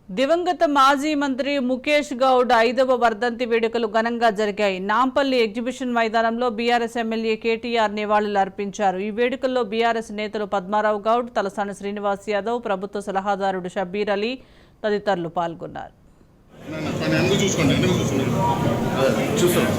దివంగత మాజీ మంత్రి ముఖేష్ గౌడ్ 5వ వర్ధంతి వేడుకలు ఘనంగా జరిగాయి. నాంపల్లి ఎగ్జిబిషన్ మైదానంలో బీఆర్ఎస్ ఎమ్మెల్యే కేటీఆర్ నివాళులు అర్పించారు. ఈ వేడుకల్లో బీఆర్ఎస్ నేతలు పద్మారావు గౌడ్, తలసాని శ్రీనివాస్ యాదవ్, ప్రభుత్వ సలహాదారుడు షబ్బీర్ అలీ తదితరులు పాల్గొన్నారు. చూసుకోండి